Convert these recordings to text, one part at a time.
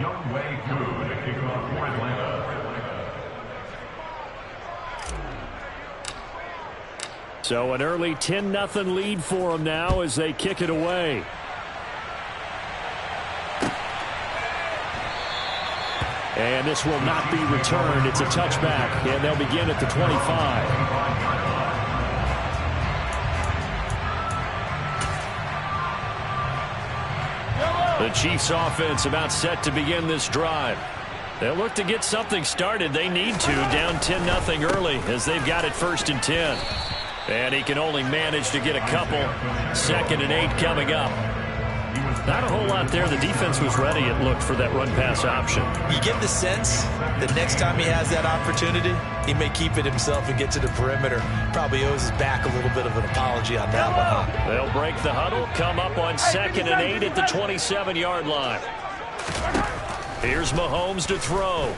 Younghoe Koo to kick off for Atlanta. So an early 10-0 lead for them now as they kick it away. And this will not be returned. It's a touchback, and they'll begin at the 25. The Chiefs offense about set to begin this drive. They'll look to get something started. They need to, down 10-0 early as they've got it 1st and 10. And he can only manage to get a couple. 2nd and 8 coming up. Not a whole lot there. The defense was ready, it looked, for that run-pass option. You get the sense that next time he has that opportunity, he may keep it himself and get to the perimeter. Probably owes his back a little bit of an apology on that one, huh? They'll break the huddle, come up on 2nd and 8 at the 27-yard line. Here's Mahomes to throw.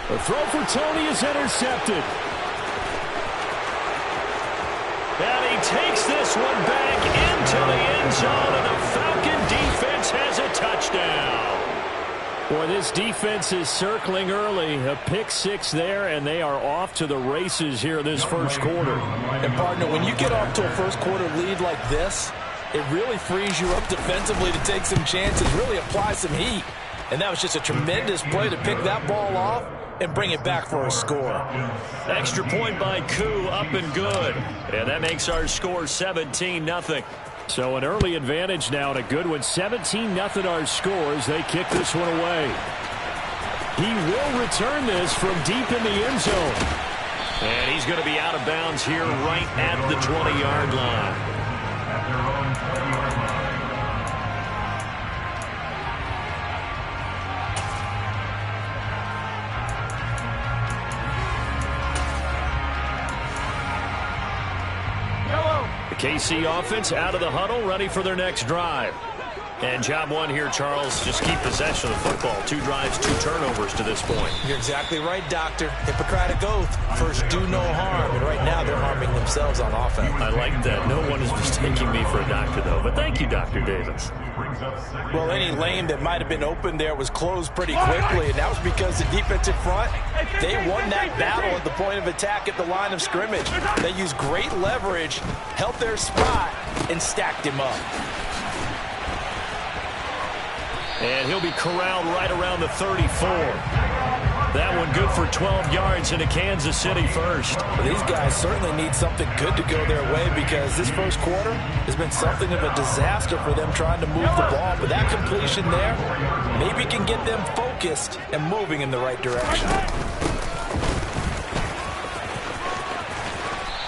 The throw for Tony is intercepted. And he takes this one back into the end zone, and the Falcon defense has a touchdown. Boy, this defense is circling early. A pick 6 there, and they are off to the races here this first quarter. And, partner, when you get off to a first-quarter lead like this, it really frees you up defensively to take some chances, really apply some heat. And that was just a tremendous play to pick that ball off and bring it back for a score. Extra point by Koo, up and good. And that makes our score 17-0. So an early advantage now and a good one. 17-0 our scores. They kick this one away. He will return this from deep in the end zone. And he's going to be out of bounds here right at the 20-yard line. At their own 20-yard line. The KC offense out of the huddle, ready for their next drive. And job one here, Charles, just keep possession of the football. 2 drives, 2 turnovers to this point. You're exactly right, Doctor. Hippocratic oath. First, do no harm. And right now, they're harming themselves on offense. I like that. No one is mistaking me for a doctor, though. But thank you, Dr. Davis. Well, any lane that might have been open there was closed pretty quickly, and that was because the defensive front, they won that battle at the point of attack at the line of scrimmage. They used great leverage, held their spot, and stacked him up. And he'll be corralled right around the 34. That one good for 12 yards into Kansas City first. Well, these guys certainly need something good to go their way because this first quarter has been something of a disaster for them trying to move the ball. But that completion there maybe can get them focused and moving in the right direction.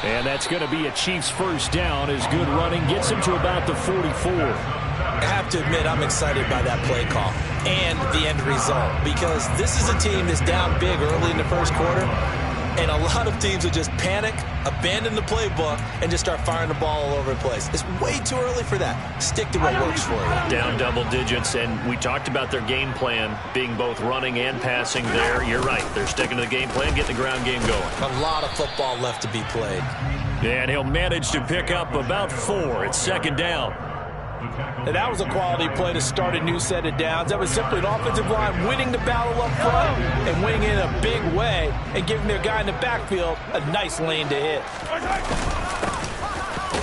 And that's going to be a Chiefs first down as good running gets him to about the 44. I have to admit I'm excited by that play call and the end result because this is a team that's down big early in the first quarter, and a lot of teams will just panic, abandon the playbook, and just start firing the ball all over the place. It's way too early for that. Stick to what works for you. Down double digits, and we talked about their game plan being both running and passing there. You're right. They're sticking to the game plan, getting the ground game going. A lot of football left to be played. And he'll manage to pick up about 4. It's 2nd down. And that was a quality play to start a new set of downs. That was simply an offensive line winning the battle up front and winning in a big way and giving their guy in the backfield a nice lane to hit.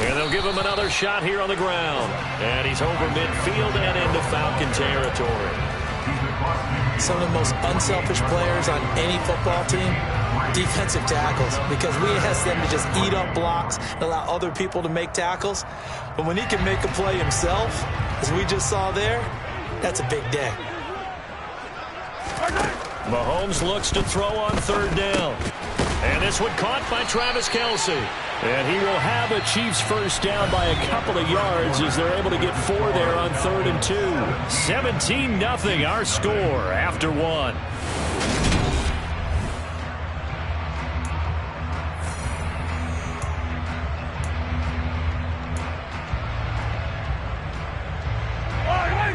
And they'll give him another shot here on the ground. And he's over midfield and into Falcon territory. Some of the most unselfish players on any football team, defensive tackles, because we ask them to just eat up blocks and allow other people to make tackles. But when he can make a play himself, as we just saw there, that's a big day. Mahomes looks to throw on 3rd down. And this one caught by Travis Kelce. And he will have a Chiefs first down by a couple of yards as they're able to get 4 there on 3rd and 2. 17-0 our score after 1.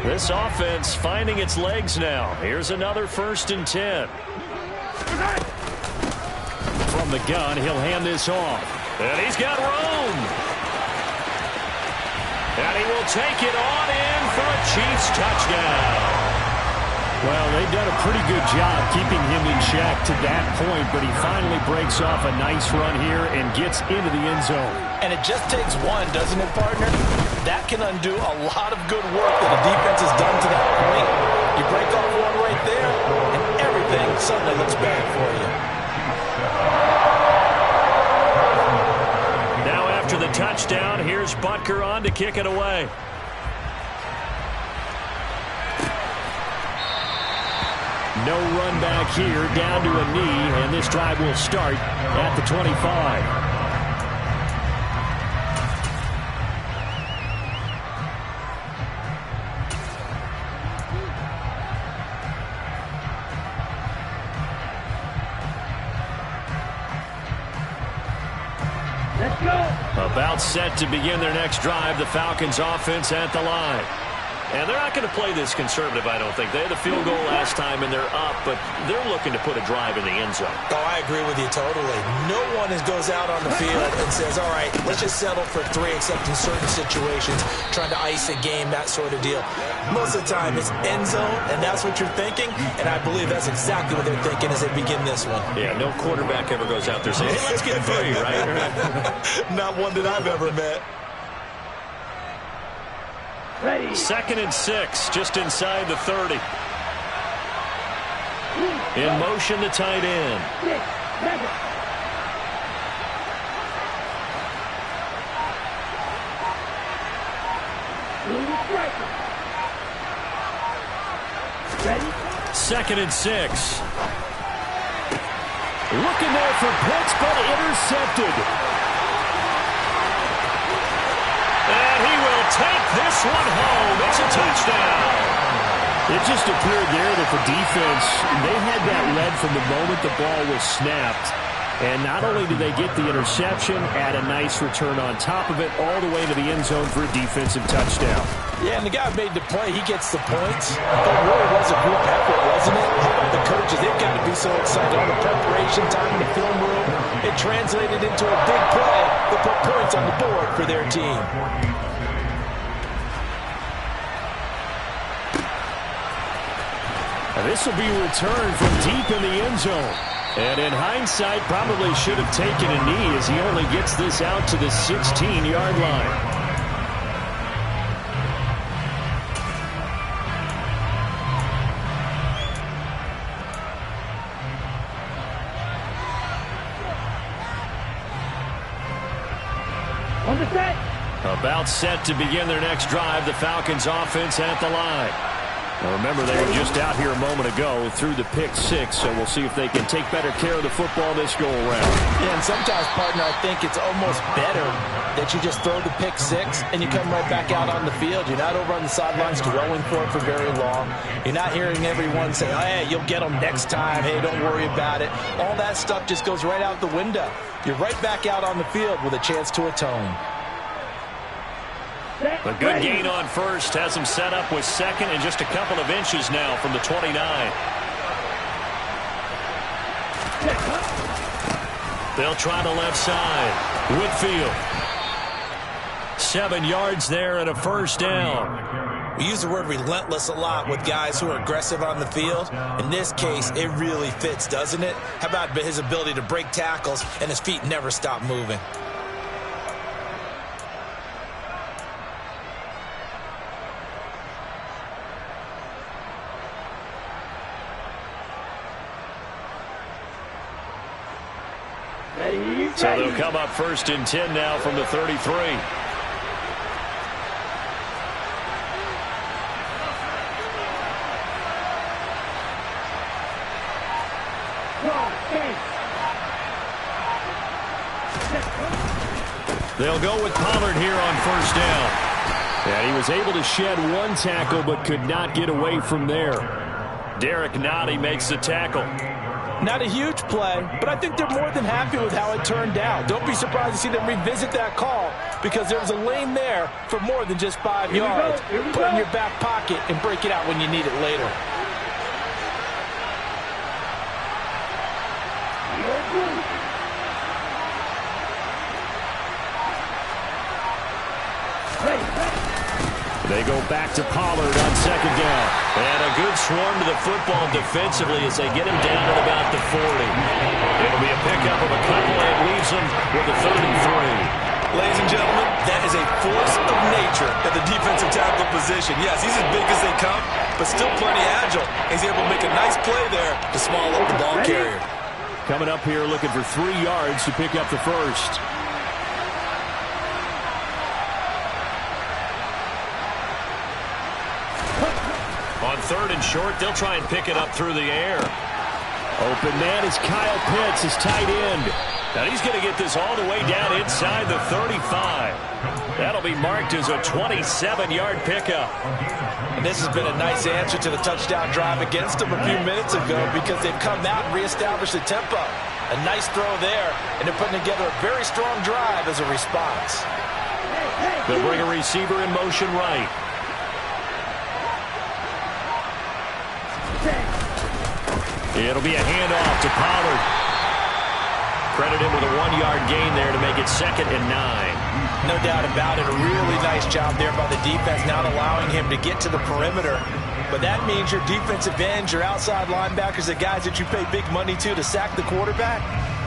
This offense finding its legs now. Here's another 1st and 10. From the gun, he'll hand this off. And he's got room. And he will take it on in for a Chiefs touchdown. Well, they've done a pretty good job keeping him in check to that point, but he finally breaks off a nice run here and gets into the end zone. And it just takes one, doesn't it, partner? That can undo a lot of good work that the defense has done to that point. You break off one right there, and everything suddenly looks bad for you. Now after the touchdown, here's Butker on to kick it away. No run back here, down to a knee, and this drive will start at the 25. Let's go. About set to begin their next drive, the Falcons offense at the line. And they're not going to play this conservative, I don't think. They had a field goal last time, and they're up, but they're looking to put a drive in the end zone. Oh, I agree with you totally. No one goes out on the field and says, all right, let's just settle for 3, except in certain situations, trying to ice a game, that sort of deal. Most of the time, it's end zone, and that's what you're thinking, and I believe that's exactly what they're thinking as they begin this one. Yeah, no quarterback ever goes out there saying, hey, let's get 3, right? Not one that I've ever met. Ready. 2nd and 6, just inside the 30. In motion, the tight end. 6, 7. Ready. 2nd and 6. Looking there for Pitts, but intercepted. And he will take this one home. It's a touchdown. It just appeared there that the defense, they had that lead from the moment the ball was snapped. And not only did they get the interception, add a nice return on top of it, all the way to the end zone for a defensive touchdown. Yeah, and the guy who made the play, he gets the points. It really was a group effort, wasn't it? How about the coaches? They've got to be so excited. All the preparation time in the film room, it translated into a big play that put points on the board for their team. This will be returned from deep in the end zone. And in hindsight, probably should have taken a knee as he only gets this out to the 16-yard line. On the set. About set to begin their next drive, the Falcons offense at the line. Now remember, they were just out here a moment ago through the pick 6, so we'll see if they can take better care of the football this go-around. Yeah, and sometimes, partner, I think it's almost better that you just throw the pick 6 and you come right back out on the field. You're not over on the sidelines dwelling for it for very long. You're not hearing everyone say, oh, hey, you'll get them next time. Hey, don't worry about it. All that stuff just goes right out the window. You're right back out on the field with a chance to atone. A good gain on first has him set up with 2nd and just a couple of inches now from the 29. They'll try the left side. Whitfield. 7 yards there and a first down. We use the word relentless a lot with guys who are aggressive on the field. In this case, it really fits, doesn't it? How about his ability to break tackles and his feet never stop moving? So they'll come up 1st and 10 now from the 33. They'll go with Pollard here on 1st down. And he was able to shed 1 tackle but could not get away from there. Derek Nottie makes the tackle. Not a huge play, but I think they're more than happy with how it turned out. Don't be surprised to see them revisit that call because there was a lane there for more than just 5 yards. Put it in your back pocket and break it out when you need it later. They go back to Pollard on second down. And a good swarm to the football defensively as they get him down at about the 40. It'll be a pickup of a couple and leaves him with a 3rd and 3. Ladies and gentlemen, that is a force of nature at the defensive tackle position. Yes, he's as big as they come, but still plenty agile. He's able to make a nice play there to small up the ball carrier. Coming up here looking for 3 yards to pick up the first. On 3rd and short, they'll try and pick it up through the air. Open man is Kyle Pitts, his tight end. Now he's going to get this all the way down inside the 35. That'll be marked as a 27-yard pickup. And this has been a nice answer to the touchdown drive against them a few minutes ago because they've come out and reestablished the tempo. A nice throw there, and they're putting together a very strong drive as a response. They'll bring a receiver in motion right. It'll be a handoff to Pollard. Credit him with a 1-yard gain there to make it 2nd and 9. No doubt about it. A really nice job there by the defense, not allowing him to get to the perimeter. But that means your defensive ends, your outside linebackers, the guys that you pay big money to sack the quarterback,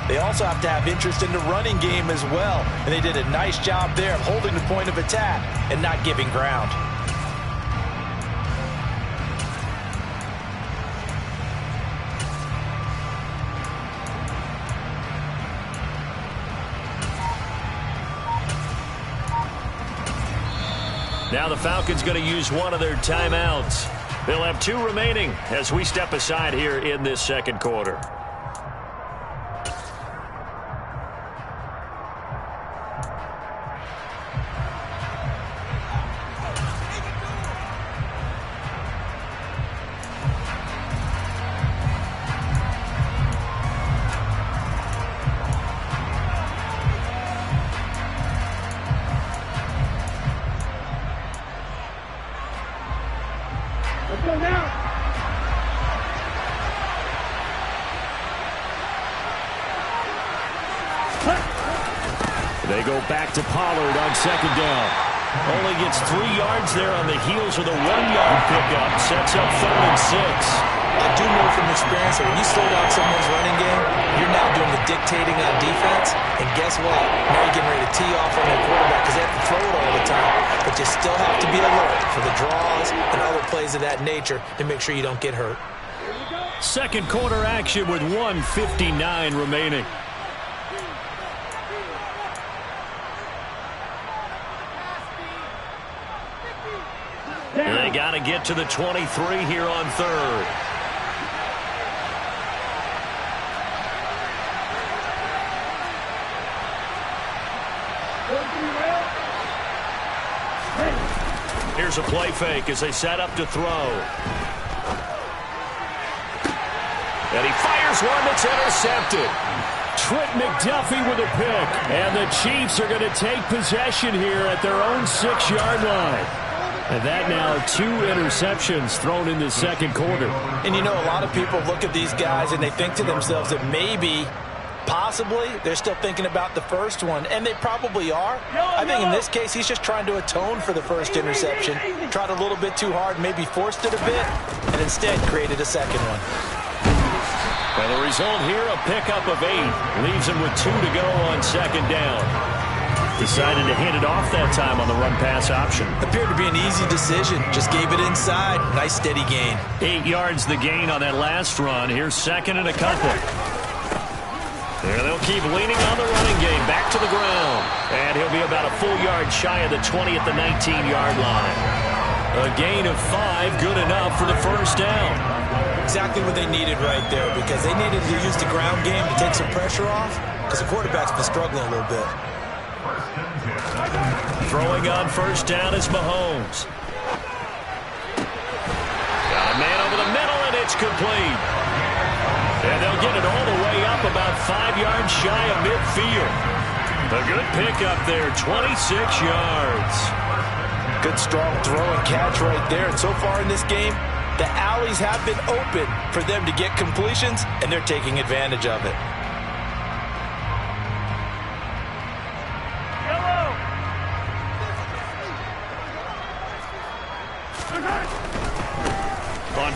they also have to have interest in the running game as well. And they did a nice job there of holding the point of attack and not giving ground. Now the Falcons going to use one of their timeouts. They'll have 2 remaining as we step aside here in this second quarter. Let's go now. They go back to Pollard on 2nd down. Only gets 3 yards there on the heels of the 1-yard pickup. Sets up 3rd and 6. I do know from experience that when you slow down someone's running game, you're now doing the dictating on defense. And guess what? Now you're getting ready to tee off on their quarterback because they have to throw it all the time. But you still have to be alert for the draws and other plays of that nature to make sure you don't get hurt. Second quarter action with 1:59 remaining. They got to get to the 23 here on 3rd. Here's a play fake as they set up to throw. And he fires one that's intercepted. Trent McDuffie with a pick. And the Chiefs are going to take possession here at their own 6-yard line. And that now 2 interceptions thrown in the second quarter. And you know, a lot of people look at these guys and they think to themselves that maybe, possibly, they're still thinking about the first one. And they probably are. I think in this case, he's just trying to atone for the first interception. Tried a little bit too hard, maybe forced it a bit, and instead created a second one. And the result here, a pickup of 8. Leaves him with 2 to go on 2nd down. Decided to hand it off that time on the run-pass option. Appeared to be an easy decision. Just gave it inside. Nice steady gain. 8 yards the gain on that last run. Here's 2nd and a couple. And they'll keep leaning on the running game. Back to the ground. And he'll be about a full yard shy of the 20 at the 19-yard line. A gain of 5, good enough for the first down. Exactly what they needed right there because they needed to use the ground game to take some pressure off because the quarterback's been struggling a little bit. Throwing on first down is Mahomes. Got a man over the middle, and it's complete. And they'll get it all the way up about 5 yards shy of midfield. A good pickup there, 26 yards. Good strong throw and catch right there. And so far in this game, the alleys have been open for them to get completions, and they're taking advantage of it.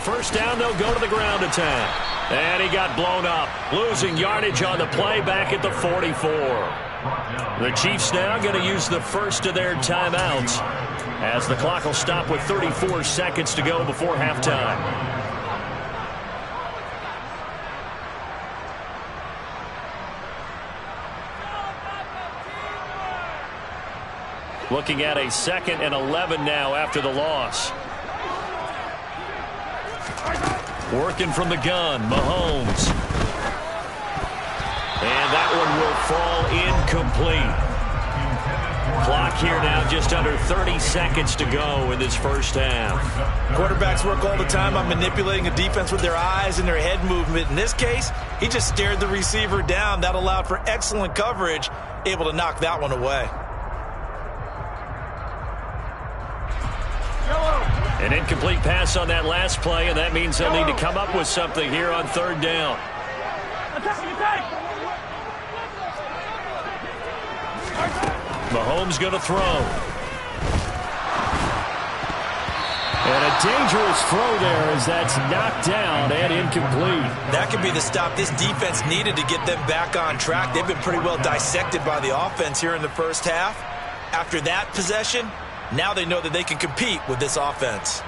first down, they'll go to the ground attack. And he got blown up, losing yardage on the play back at the 44. The Chiefs now going to use the first of their timeouts as the clock will stop with 34 seconds to go before halftime. Looking at a 2nd and 11 now after the loss. Working from the gun, Mahomes. And that one will fall incomplete. Clock here now just under 30 seconds to go in this first half. Quarterbacks work all the time on manipulating a defense with their eyes and their head movement. In this case, he just stared the receiver down. That allowed for excellent coverage, able to knock that one away. An incomplete pass on that last play, and that means they'll need to come up with something here on 3rd down. Mahomes going to throw. And a dangerous throw there as that's knocked down and incomplete. That could be the stop this defense needed to get them back on track. They've been pretty well dissected by the offense here in the first half. After that possession, now they know that they can compete with this offense.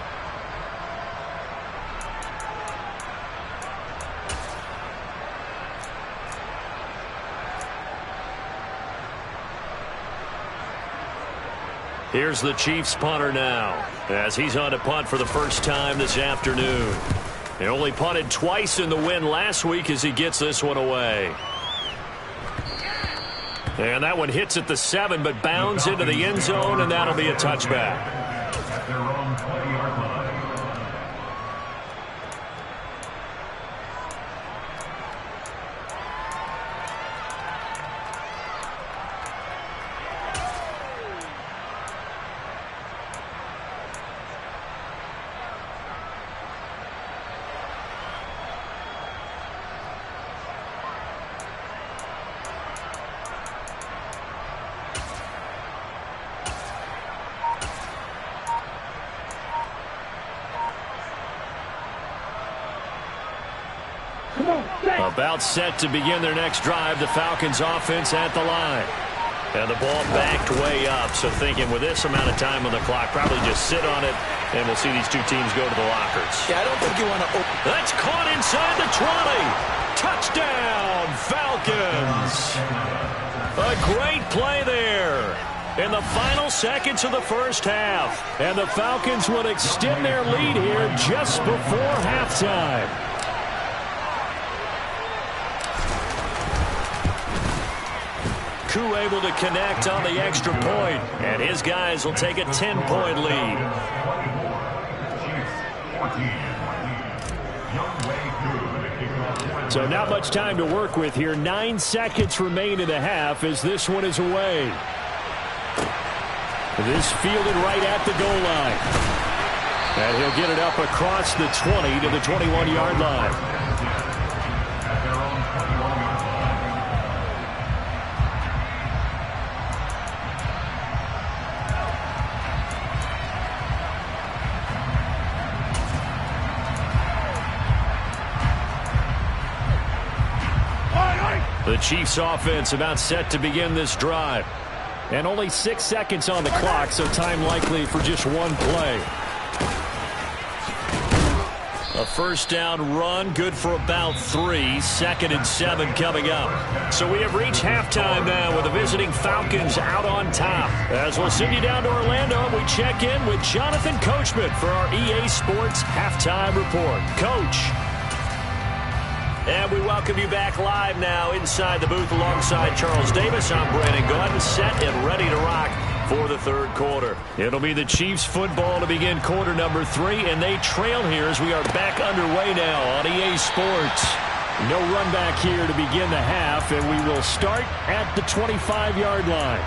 Here's the Chiefs punter now as he's on to punt for the first time this afternoon. He only punted twice in the win last week as he gets this one away. And that one hits at the 7 but bounds into the end zone, and that'll be a touchback. At their own 20-yard line. About set to begin their next drive, the Falcons offense at the line. And the ball backed way up, so thinking with this amount of time on the clock, probably just sit on it, and we'll see these two teams go to the lockers. Yeah, I don't think you want to... That's caught inside the 20. Touchdown, Falcons. A great play there in the final seconds of the first half. And the Falcons will extend their lead here just before halftime. Koo able to connect on the extra point, and his guys will take a 10-point lead. So not much time to work with here. 9 seconds remain in the half as this one is away. This fielded right at the goal line. And he'll get it up across the 20 to the 21-yard line. The Chiefs offense about set to begin this drive. And only 6 seconds on the clock, so time likely for just one play. A first down run, good for about 3. 2nd and 7 coming up. So we have reached halftime now with the visiting Falcons out on top. As we'll send you down to Orlando, we check in with Jonathan Coachman for our EA Sports Halftime Report. Coach. And we welcome you back live now inside the booth alongside Charles Davis. I'm Brandon Gaudin, set and ready to rock for the 3rd quarter. It'll be the Chiefs football to begin quarter number 3, and they trail here as we are back underway now on EA Sports. No run back here to begin the half, and we will start at the 25-yard line.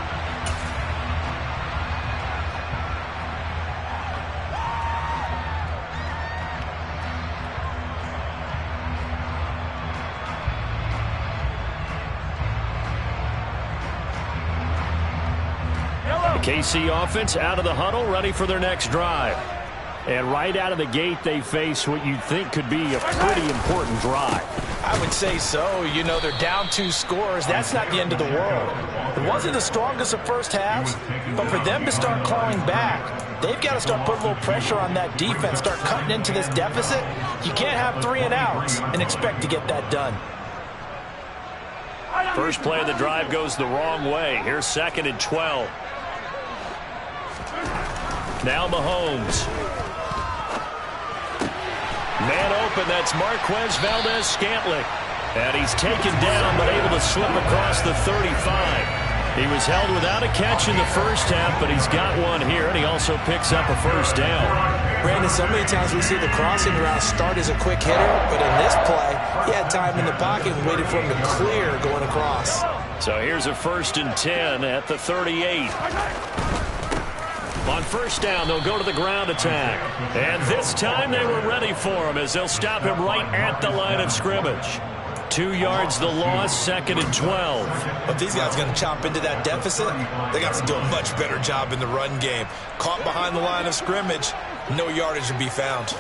KC offense out of the huddle, ready for their next drive. And right out of the gate, they face what you'd think could be a pretty important drive. I would say so. You know, they're down 2 scores. That's not the end of the world. It wasn't the strongest of first halves, but for them to start clawing back, they've got to start putting a little pressure on that defense, start cutting into this deficit. You can't have 3 and outs and expect to get that done. First play of the drive goes the wrong way. Here's 2nd and 12. Now Mahomes. Man open, that's Marquez Valdes-Scantling. And he's taken down, but able to slip across the 35. He was held without a catch in the first half, but he's got one here, and he also picks up a first down. Brandon, so many times we see the crossing route start as a quick hitter, but in this play, he had time in the pocket and waited for him to clear going across. So here's a 1st and 10 at the 38. On first down, they'll go to the ground attack. And this time they were ready for him as they'll stop him right at the line of scrimmage. 2 yards the loss, 2nd and 12. But these guys are going to chop into that deficit. They got to do a much better job in the run game. Caught behind the line of scrimmage, no yardage to be found.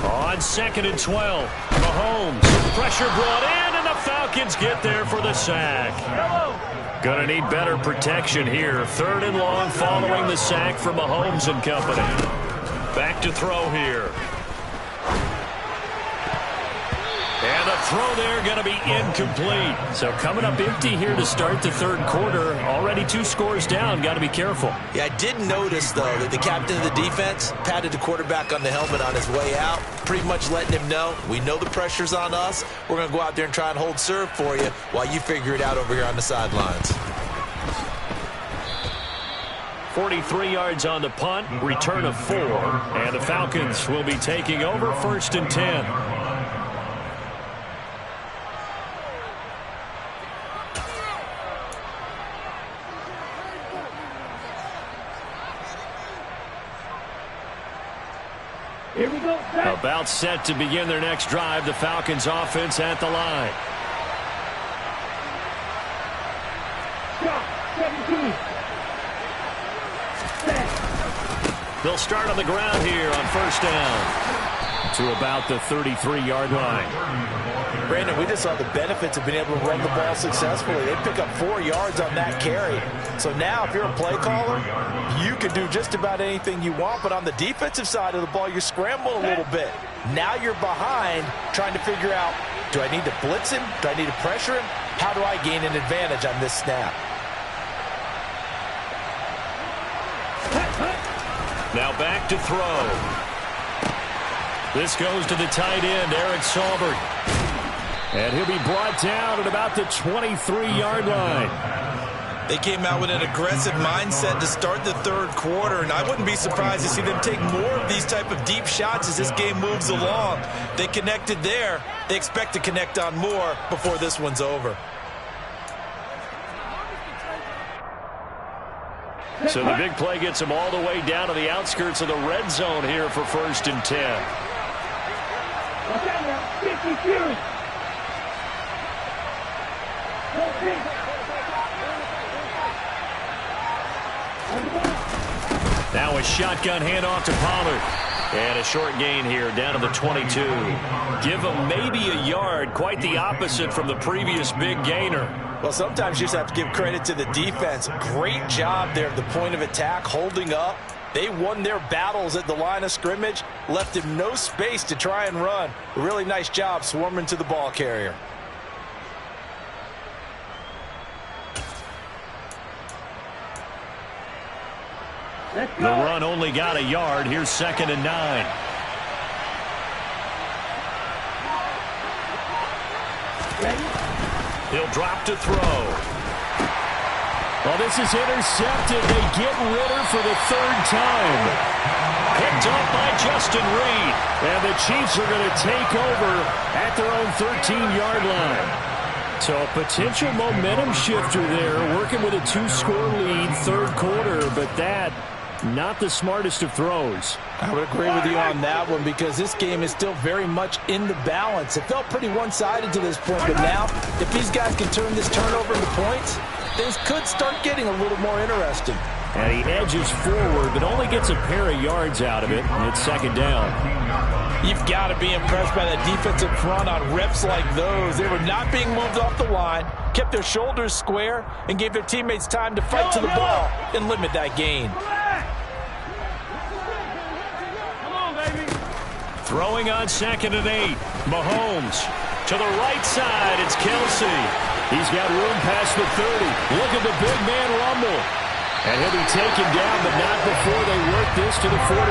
On 2nd and 12, Mahomes. Pressure brought in, and the Falcons get there for the sack. Gonna need better protection here. 3rd and long following the sack from Mahomes and company. Back to throw here. And the throw there going to be incomplete. So coming up empty here to start the 3rd quarter. Already 2 scores down. Got to be careful. Yeah, I did notice, though, that the captain of the defense patted the quarterback on the helmet on his way out, pretty much letting him know, we know the pressure's on us. We're going to go out there and try and hold serve for you while you figure it out over here on the sidelines. 43 yards on the punt, return of 4. And the Falcons will be taking over 1st and 10. Here we go. About set to begin their next drive. The Falcons offense at the line. Drop, 17. Set. They'll start on the ground here on first down to about the 33-yard line. Brandon, we just saw the benefits of being able to run the ball successfully. They pick up 4 yards on that carry. So now if you're a play caller, you can do just about anything you want. But on the defensive side of the ball, you scramble a little bit. Now you're behind trying to figure out, do I need to blitz him? Do I need to pressure him? How do I gain an advantage on this snap? Now back to throw. This goes to the tight end, Eric Saubert. And he'll be brought down at about the 23-yard line. They came out with an aggressive mindset to start the 3rd quarter, and I wouldn't be surprised to see them take more of these type of deep shots as this game moves along. They connected there. They expect to connect on more before this one's over. So the big play gets them all the way down to the outskirts of the red zone here for 1st and 10. Watch out now. 52. Now a shotgun handoff to Pollard. And a short gain here down to the 22. Give him maybe a yard. Quite the opposite from the previous big gainer. Well, sometimes you just have to give credit to the defense. Great job there at the point of attack, holding up. They won their battles at the line of scrimmage, left him no space to try and run. A really nice job swarming to the ball carrier. The run only got a yard. Here's 2nd and 9. He'll drop to throw. Well, this is intercepted. They get Ritter for the 3rd time. Picked up by Justin Reed. And the Chiefs are going to take over at their own 13-yard line. So a potential momentum shifter there, working with a 2-score lead, 3rd quarter, but that not the smartest of throws. I would agree with you on that one because this game is still very much in the balance. It felt pretty one-sided to this point, but now if these guys can turn this turnover into points, things could start getting a little more interesting. And he edges forward, but only gets a pair of yards out of it. And it's second down. You've got to be impressed by that defensive front on reps like those. They were not being moved off the line, kept their shoulders square, and gave their teammates time to fight to the ball and limit that gain. Come on, baby. Throwing on 2nd and 8. Mahomes to the right side. It's Kelsey. He's got room past the 30. Look at the big man rumble. And he'll be taken down, but not before they work this to the 45.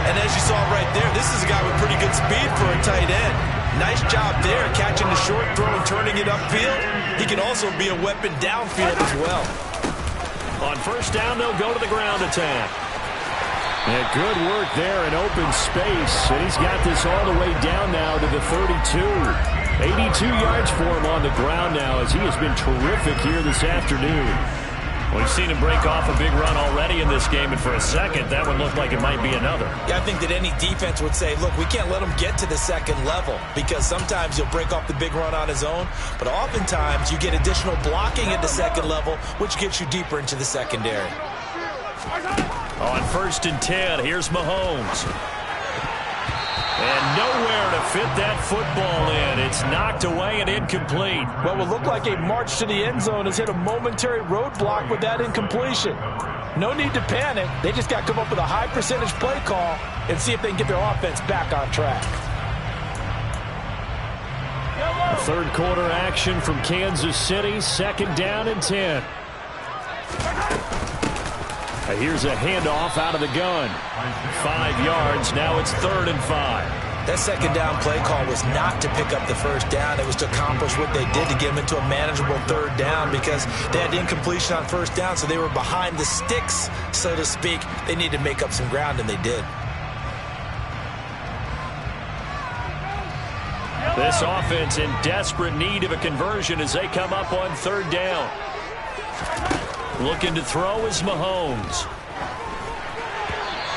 And as you saw right there, this is a guy with pretty good speed for a tight end. Nice job there, catching the short throw and turning it upfield. He can also be a weapon downfield as well. On first down, they'll go to the ground attack. And good work there in open space. And he's got this all the way down now to the 32. 82 yards for him on the ground now as he has been terrific here this afternoon. We've seen him break off a big run already in this game, and for a second, that one looked like it might be another. Yeah, I think that any defense would say, look, we can't let him get to the second level because sometimes he'll break off the big run on his own, but oftentimes you get additional blocking at the second level, which gets you deeper into the secondary. On 1st and 10, here's Mahomes. And nowhere to fit that football in. It's knocked away and incomplete. What would look like a march to the end zone has hit a momentary roadblock with that incompletion. No need to panic. They just got to come up with a high percentage play call and see if they can get their offense back on track. Third quarter action from Kansas City. 2nd down and 10. Here's a handoff out of the gun. 5 yards. Now it's 3rd and 5. That second down play call was not to pick up the first down. It was to accomplish what they did to get them into a manageable 3rd down because they had incompletion on first down, so they were behind the sticks, so to speak. They needed to make up some ground, and they did. This offense in desperate need of a conversion as they come up on 3rd down. Looking to throw is Mahomes.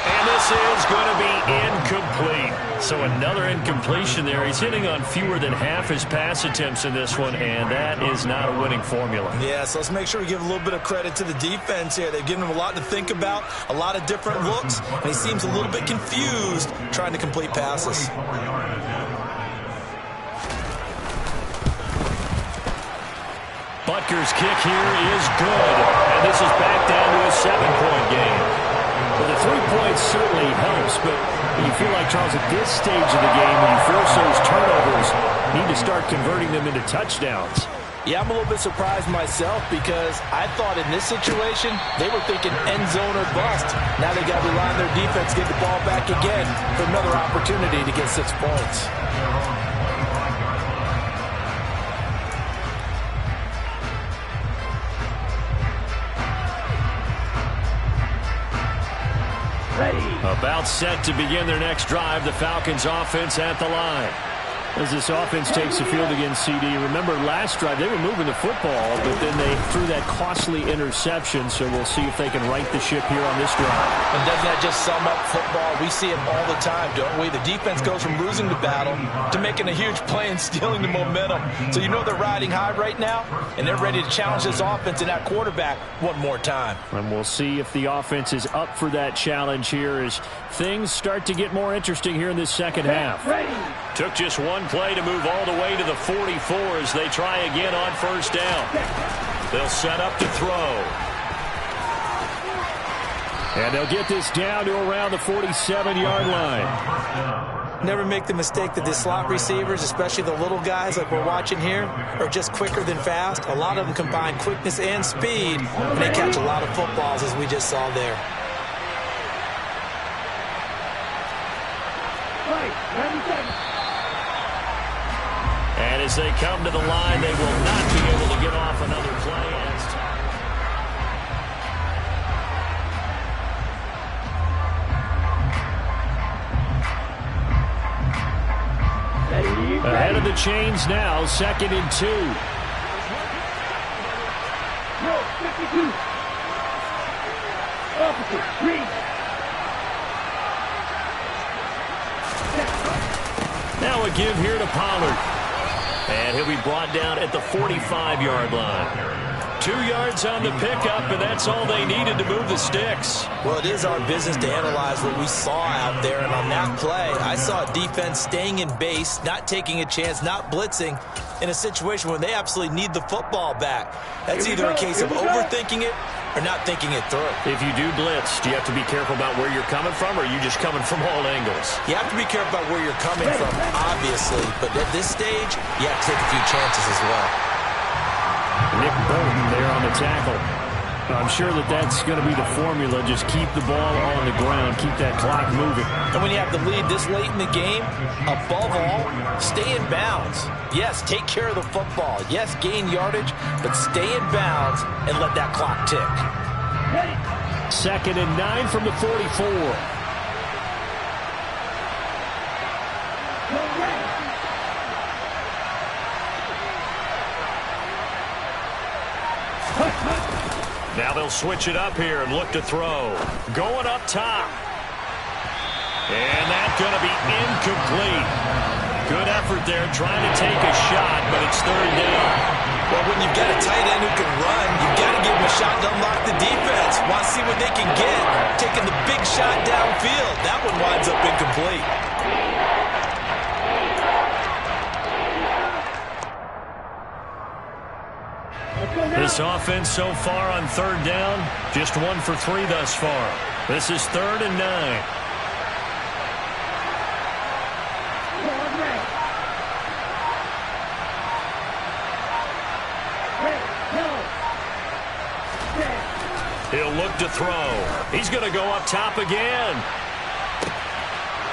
And this is going to be incomplete. So another incompletion there. He's hitting on fewer than half his pass attempts in this one, and that is not a winning formula. Yeah, so let's make sure we give a little bit of credit to the defense here. They've given him a lot to think about, a lot of different looks, and he seems a little bit confused trying to complete passes. Butker's kick here is good. And this is back down to a 7-point game. Well, the 3 points certainly helps, but you feel like, Charles, at this stage of the game, when you force those turnovers, you need to start converting them into touchdowns. Yeah, I'm a little bit surprised myself because I thought in this situation, they were thinking end zone or bust. Now they got to rely on their defense, get the ball back again for another opportunity to get 6 points. About set to begin their next drive, the Falcons offense at the line. As this offense takes the field against CD, remember last drive they were moving the football, but then they threw that costly interception, so we'll see if they can right the ship here on this drive. And doesn't that just sum up football? We see it all the time, don't we? The defense goes from losing the battle to making a huge play and stealing the momentum. So you know they're riding high right now, and they're ready to challenge this offense and that quarterback one more time. And we'll see if the offense is up for that challenge here as things start to get more interesting here in this second half. Took just one play to move all the way to the 44 as they try again on first down. They'll set up to throw. And they'll get this down to around the 47-yard line. Never make the mistake that the slot receivers, especially the little guys like we're watching here, are just quicker than fast. A lot of them combine quickness and speed, and they catch a lot of footballs as we just saw there. And as they come to the line, they will not be able to get off another play. Ahead of the chains now, 2nd and 2. No, 52. Officer, read. Now a give here to Pollard. And he'll be brought down at the 45-yard line. 2 yards on the pickup, and that's all they needed to move the sticks. Well, it is our business to analyze what we saw out there, and on that play, I saw a defense staying in base, not taking a chance, not blitzing, in a situation where they absolutely need the football back. That's either a case of overthinking it or not thinking it through. If you do blitz, do you have to be careful about where you're coming from, or are you just coming from all angles? You have to be careful about where you're coming from, obviously, but at this stage, you have to take a few chances as well. Nick Bolton there on the tackle. I'm sure that's going to be the formula. Just keep the ball on the ground. Keep that clock moving. And when you have the lead this late in the game, above all, stay in bounds. Yes, take care of the football. Yes, gain yardage, but stay in bounds and let that clock tick. 2nd and 9 from the 44. Now they'll switch it up here and look to throw. Going up top. And that's going to be incomplete. Good effort there trying to take a shot, but it's 3rd down. Well, when you've got a tight end who can run, you've got to give him a shot to unlock the defense. Want to see what they can get. Taking the big shot downfield. That one winds up incomplete. This offense so far on 3rd down, just 1 for 3 thus far. This is 3rd and 9. He'll look to throw. He's going to go up top again.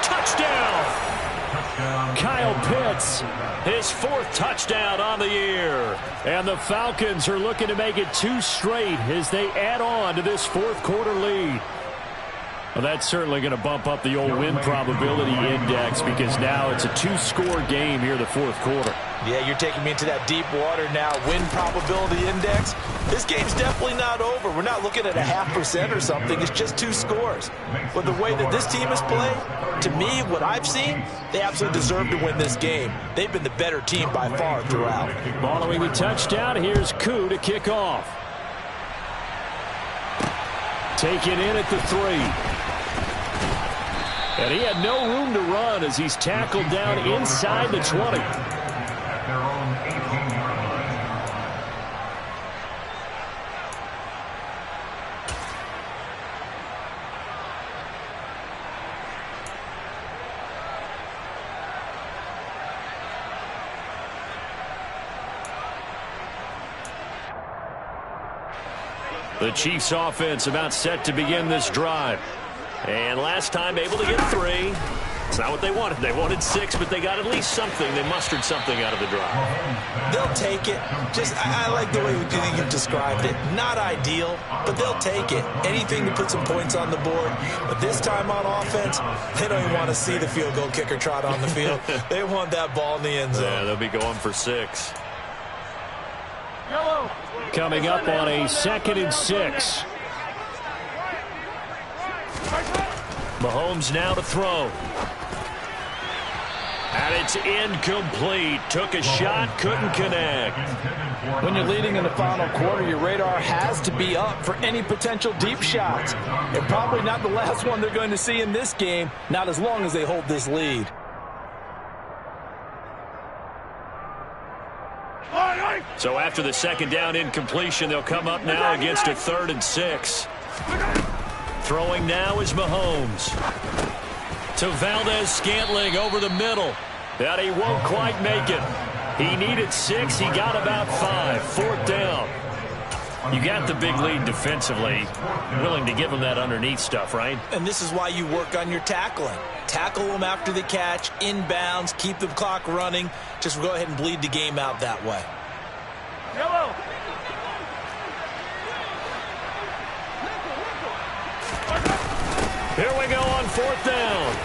Touchdown! Kyle Pitts, his 4th touchdown on the year. And the Falcons are looking to make it 2 straight as they add on to this 4th quarter lead. Well, that's certainly going to bump up the old win probability index because now it's a 2-score game here in the 4th quarter. Yeah, you're taking me into that deep water now. Win probability index. This game's definitely not over. We're not looking at a 0.5% or something. It's just 2 scores. But the way that this team has played, to me, what I've seen, they absolutely deserve to win this game. They've been the better team by far throughout. Following the touchdown, here's Koo to kick off. Taken in at the 3. And he had no room to run as he's tackled down inside the 20. Their own 18-yard line. The Chiefs offense about set to begin this drive. And last time able to get 3. It's not what they wanted. They wanted 6, but they got at least something. They mustered something out of the drive. They'll take it. I like the way you described it. Not ideal, but they'll take it. Anything to put some points on the board. But this time on offense, they don't even want to see the field goal kicker trot on the field. They want that ball in the end zone. Yeah, they'll be going for 6. Coming up on a 2nd and 6. Mahomes now to throw. And it's incomplete. Took a shot, couldn't connect. When you're leading in the final quarter, your radar has to be up for any potential deep shots. And probably not the last one they're going to see in this game, not as long as they hold this lead. So after the 2nd down incompletion, they'll come up now against a 3rd and 6. Throwing now is Mahomes. To Valdez-Scantling over the middle. But he won't quite make it. He needed 6. He got about 5. 4th down. You got the big lead defensively. Willing to give him that underneath stuff, right? And this is why you work on your tackling. Tackle them after the catch, inbounds, keep the clock running. Just go ahead and bleed the game out that way. Yellow. Here we go on 4th down.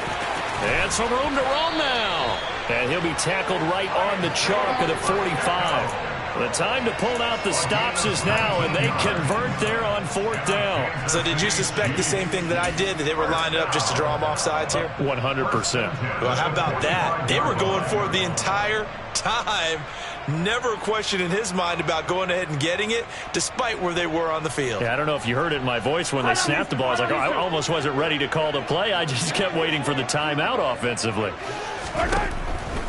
And some room to run now. And he'll be tackled right on the chalk of the 45. The time to pull out the stops is now, and they convert there on 4th down. So did you suspect the same thing that I did, that they were lining up just to draw them off sides here? 100%. Well, how about that? They were going for it the entire time. Never a question in his mind about going ahead and getting it, despite where they were on the field. Yeah, I don't know if you heard it in my voice when they snapped the ball. I was like, oh, I almost wasn't ready to call the play. I just kept waiting for the timeout offensively.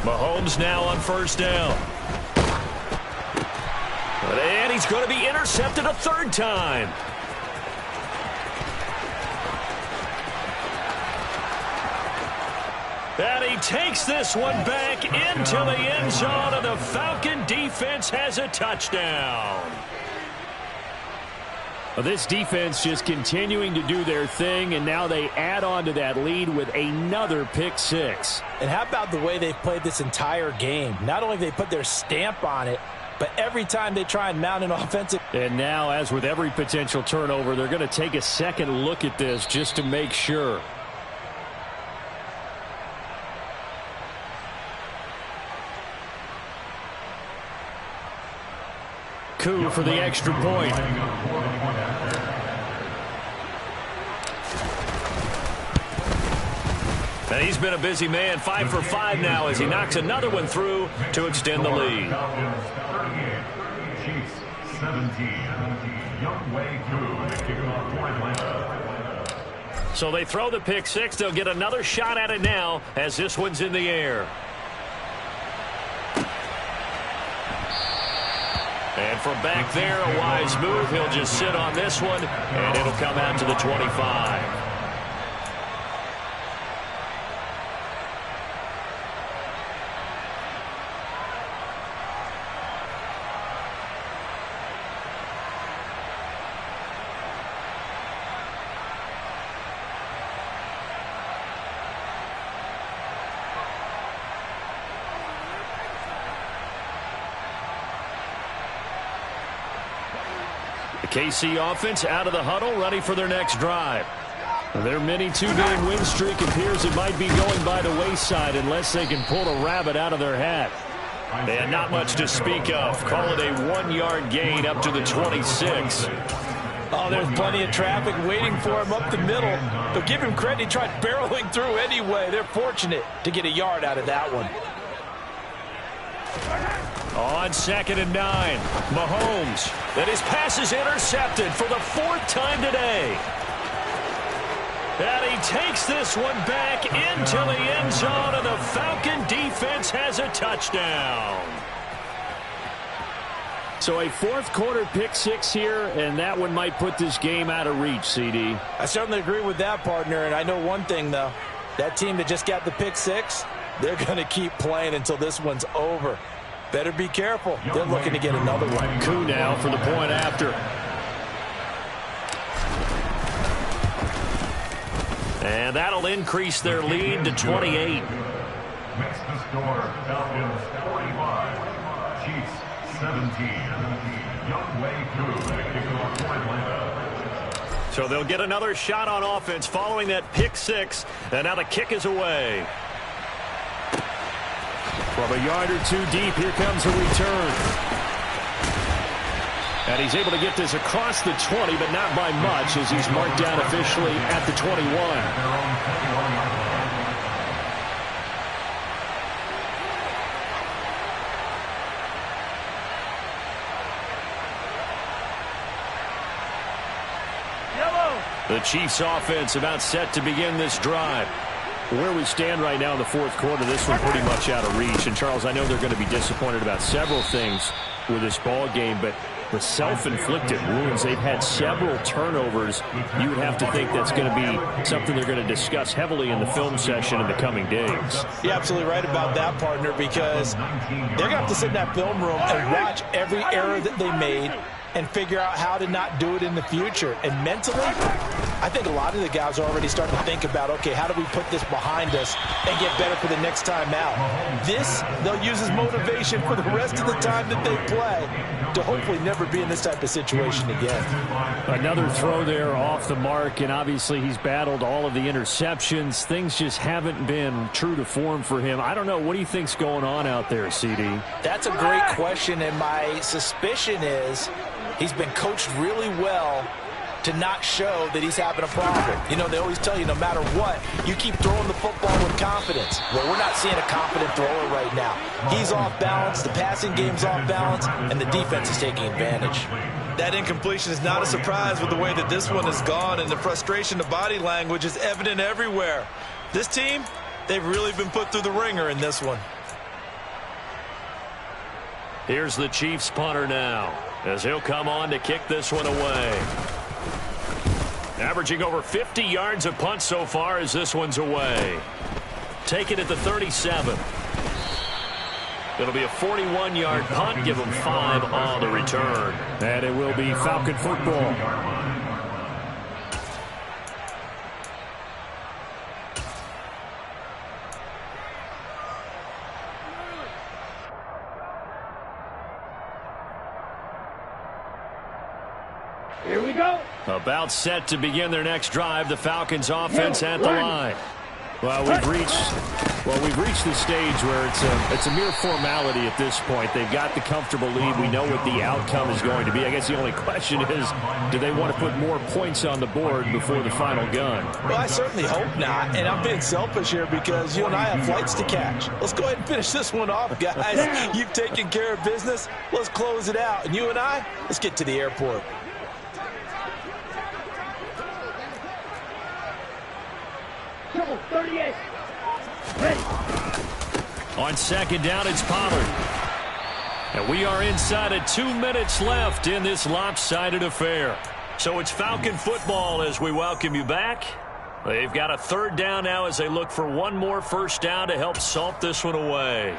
Mahomes now on 1st down. And he's going to be intercepted a 3rd time. And he takes this one back into the end zone, and the Falcon defense has a touchdown. Well, this defense just continuing to do their thing, and now they add on to that lead with another pick 6. And how about the way they've played this entire game? Not only have they put their stamp on it, but every time they try and mount an offensive. And now, as with every potential turnover, they're going to take a second look at this just to make sure. Koo for the extra point. And he's been a busy man, 5 for 5 now as he knocks another one through to extend the lead. Chiefs 17. Younghoe Koo, the kicker for Atlanta. So they throw the pick 6. They'll get another shot at it now as this one's in the air. And from back there, a wise move. He'll just sit on this one, and it'll come out to the 25. KC offense out of the huddle, ready for their next drive. Their mini 2-game win streak appears it might be going by the wayside unless they can pull a rabbit out of their hat. And not much to speak of. Call it a 1-yard gain up to the 26. Oh, there's plenty of traffic waiting for him up the middle. But give him credit, he tried barreling through anyway. They're fortunate to get a yard out of that one. On 2nd and 9, Mahomes. And his pass is intercepted for the 4th time today. And he takes this one back into the end zone, and the Falcon defense has a touchdown. So a 4th quarter pick 6 here, and that one might put this game out of reach, CD. I certainly agree with that, partner, and I know one thing, though. That team that just got the pick 6, they're going to keep playing until this one's over. Better be careful. They're looking to get another one. Koo now for the point after. And that'll increase their lead to 28. Makes the score Falcons 45, Chiefs 17. Younghoe Koo, the kicker for Atlanta. So they'll get another shot on offense following that pick 6. And now the kick is away. From a yard or two deep, here comes a return. And he's able to get this across the 20, but not by much, as he's marked down officially at the 21. The Chiefs offense about set to begin this drive. Where we stand right now in the 4th quarter, this one pretty much out of reach. And, Charles, I know they're going to be disappointed about several things with this ball game, but the self-inflicted wounds, they've had several turnovers. You would have to think that's going to be something they're going to discuss heavily in the film session in the coming days. You're absolutely right about that, partner, because they're going to have to sit in that film room and watch every error that they made and figure out how to not do it in the future. And mentally, I think a lot of the guys are already starting to think about, okay, how do we put this behind us and get better for the next time out? This, they'll use as motivation for the rest of the time that they play to hopefully never be in this type of situation again. Another throw there off the mark, and obviously he's battled all of the interceptions. Things just haven't been true to form for him. I don't know. What do you think's going on out there, CD? That's a great question, and my suspicion is he's been coached really well to not show that he's having a problem. You know, they always tell you no matter what, you keep throwing the football with confidence. Well, we're not seeing a confident thrower right now. He's off balance, the passing game's off balance, and the defense is taking advantage. That incompletion is not a surprise with the way that this one has gone, and the frustration, the body language is evident everywhere. This team, they've really been put through the ringer in this one. Here's the Chiefs punter now, as he'll come on to kick this one away. Averaging over 50 yards a punt so far as this one's away. Take it at the 37. It'll be a 41-yard punt. Give them 5 on the return. And it will be Falcon football. Here we go. About set to begin their next drive. The Falcons offense at the line. Well, we've reached the stage where it's a mere formality at this point. They've got the comfortable lead. We know what the outcome is going to be. I guess the only question is, do they want to put more points on the board before the final gun? Well, I certainly hope not, and I'm being selfish here because you and I have flights to catch. Let's go ahead and finish this one off, guys. You've taken care of business. Let's close it out. And you and I, let's get to the airport. Triple 38. Ready. On second down, it's Pollard. And we are inside of 2 minutes left in this lopsided affair. So it's Falcon football as we welcome you back. They've got a third down now as they look for one more first down to help salt this one away.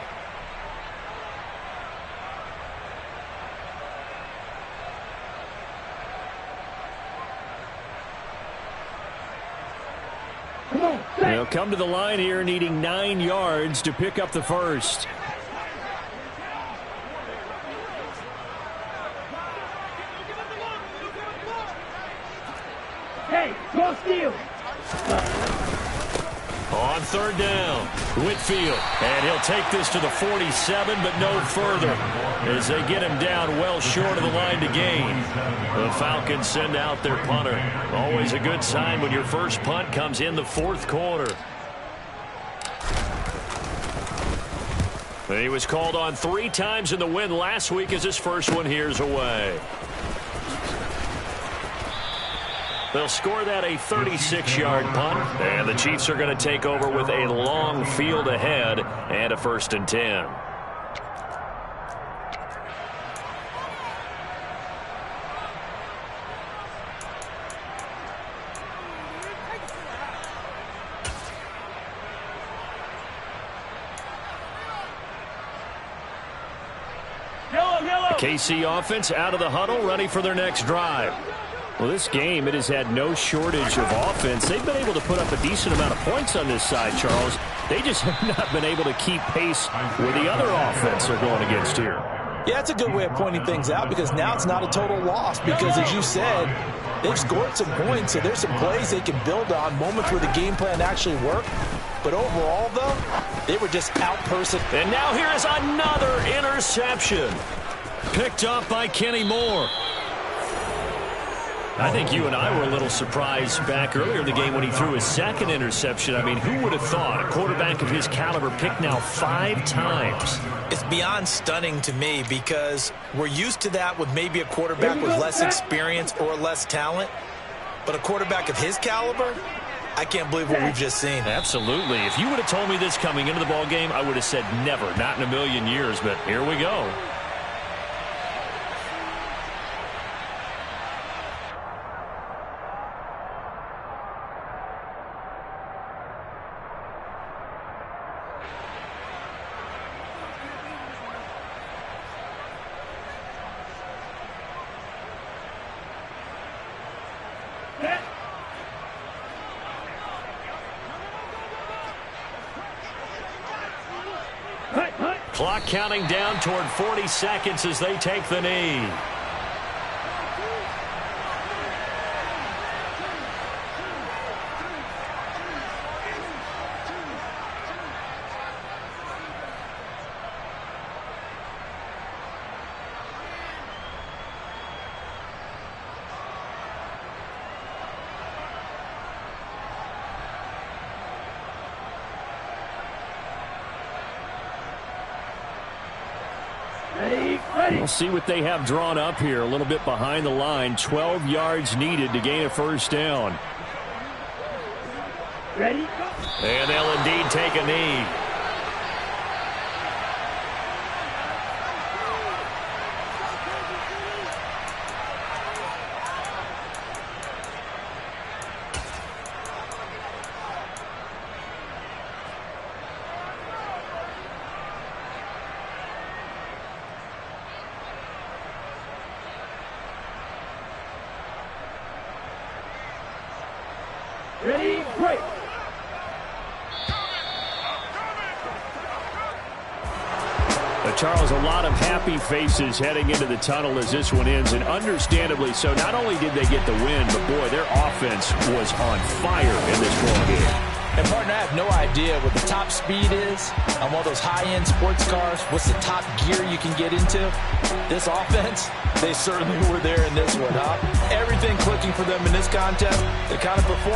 They'll come to the line here needing 9 yards to pick up the first. Hey, go steal. On third down, Whitfield. And he'll take this to the 47, but no further, as they get him down well short of the line to gain. The Falcons send out their punter. Always a good sign when your first punt comes in the fourth quarter. He was called on 3 times in the win last week as his first one here's away. They'll score that a 36-yard punt, and the Chiefs are going to take over with a long field ahead and a 1st and 10. KC offense out of the huddle, ready for their next drive. Well, this game, it has had no shortage of offense. They've been able to put up a decent amount of points on this side, Charles. They just have not been able to keep pace with the other offense they're going against here. Yeah, that's a good way of pointing things out because now it's not a total loss because, as you said, they've scored some points, so there's some plays they can build on, moments where the game plan actually worked. But overall, though, they were just out-personed. And now here is another interception. Picked up by Kenny Moore. I think you and I were a little surprised back earlier in the game when he threw his second interception. I mean, who would have thought a quarterback of his caliber picked now 5 times? It's beyond stunning to me because we're used to that with maybe a quarterback with less experience or less talent. But a quarterback of his caliber, I can't believe what we've just seen. Absolutely. If you would have told me this coming into the ball game, I would have said never, not in a million years. But here we go. Clock counting down toward 40 seconds as they take the knee. We'll see what they have drawn up here. A little bit behind the line. 12 yards needed to gain a first down. Ready? And they'll indeed take a knee. Ready? Break. Charles, a lot of happy faces heading into the tunnel as this one ends, and understandably so. Not only did they get the win, but boy, their offense was on fire in this ball game. And partner, I have no idea what the top speed is on one of those high-end sports cars. What's the top gear you can get into? This offense, they certainly were there in this one, huh? Everything clicking for them in this contest. They kind of performed.